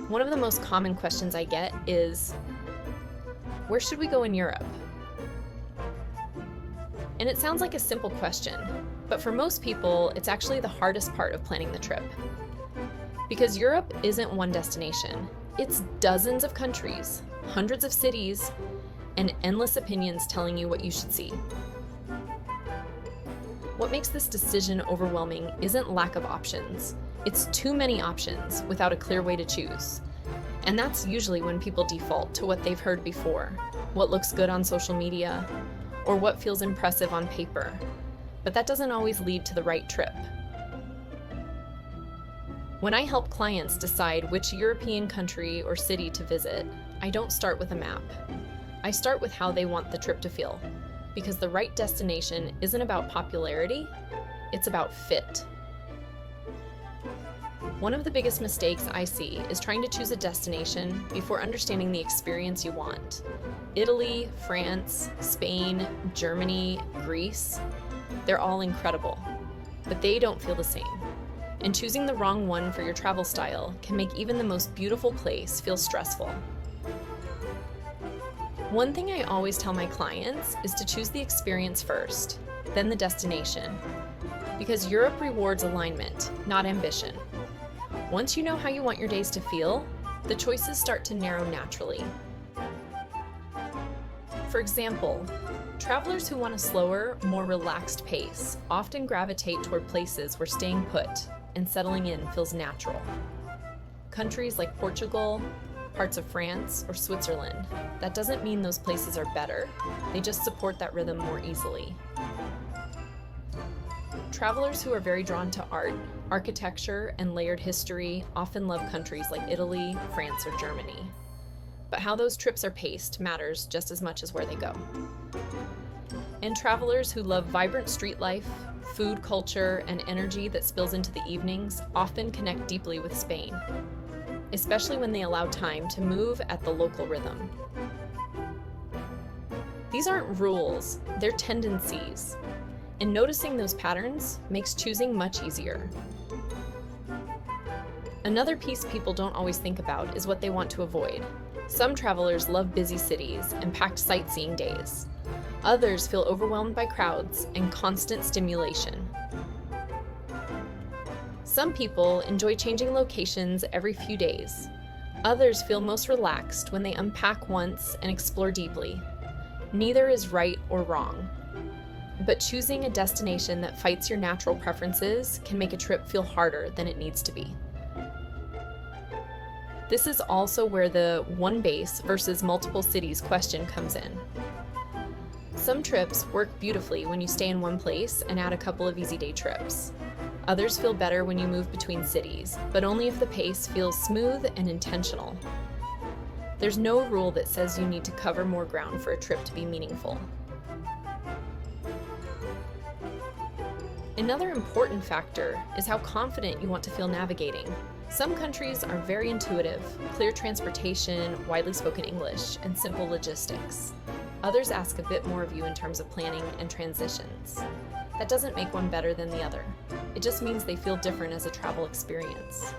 One of the most common questions I get is, where should we go in Europe? And it sounds like a simple question, but for most people, it's actually the hardest part of planning the trip. Because Europe isn't one destination. It's dozens of countries, hundreds of cities, and endless opinions telling you what you should see. What makes this decision overwhelming isn't lack of options. It's too many options without a clear way to choose. And that's usually when people default to what they've heard before, what looks good on social media, or what feels impressive on paper. But that doesn't always lead to the right trip. When I help clients decide which European country or city to visit, I don't start with a map. I start with how they want the trip to feel, because the right destination isn't about popularity, it's about fit. One of the biggest mistakes I see is trying to choose a destination before understanding the experience you want. Italy, France, Spain, Germany, Greece, they're all incredible, but they don't feel the same. And choosing the wrong one for your travel style can make even the most beautiful place feel stressful. One thing I always tell my clients is to choose the experience first, then the destination, because Europe rewards alignment, not ambition. Once you know how you want your days to feel, the choices start to narrow naturally. For example, travelers who want a slower, more relaxed pace often gravitate toward places where staying put and settling in feels natural. Countries like Portugal, parts of France, or Switzerland, that doesn't mean those places are better, they just support that rhythm more easily. Travelers who are very drawn to art, architecture, and layered history often love countries like Italy, France, or Germany. But how those trips are paced matters just as much as where they go. And travelers who love vibrant street life, food culture, and energy that spills into the evenings often connect deeply with Spain, especially when they allow time to move at the local rhythm. These aren't rules, they're tendencies, and noticing those patterns makes choosing much easier. Another piece people don't always think about is what they want to avoid. Some travelers love busy cities and packed sightseeing days. Others feel overwhelmed by crowds and constant stimulation. Some people enjoy changing locations every few days. Others feel most relaxed when they unpack once and explore deeply. Neither is right or wrong. But choosing a destination that fights your natural preferences can make a trip feel harder than it needs to be. This is also where the one base versus multiple cities question comes in. Some trips work beautifully when you stay in one place and add a couple of easy day trips. Others feel better when you move between cities, but only if the pace feels smooth and intentional. There's no rule that says you need to cover more ground for a trip to be meaningful. Another important factor is how confident you want to feel navigating. Some countries are very intuitive, clear transportation, widely spoken English, and simple logistics. Others ask a bit more of you in terms of planning and transitions. That doesn't make one better than the other. It just means they feel different as a travel experience.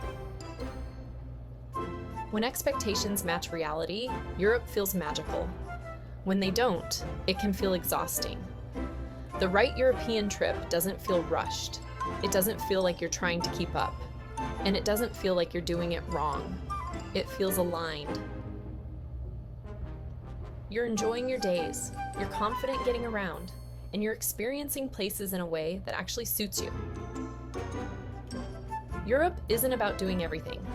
When expectations match reality, Europe feels magical. When they don't, it can feel exhausting. The right European trip doesn't feel rushed. It doesn't feel like you're trying to keep up. And it doesn't feel like you're doing it wrong. It feels aligned. You're enjoying your days, you're confident getting around, and you're experiencing places in a way that actually suits you. Europe isn't about doing everything.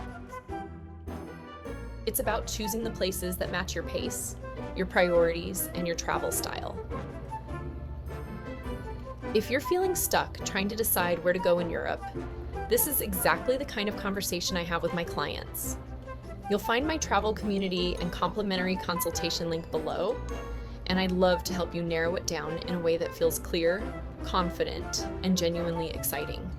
It's about choosing the places that match your pace, your priorities, and your travel style. If you're feeling stuck trying to decide where to go in Europe, this is exactly the kind of conversation I have with my clients. You'll find my travel community and complimentary consultation link below, and I'd love to help you narrow it down in a way that feels clear, confident, and genuinely exciting.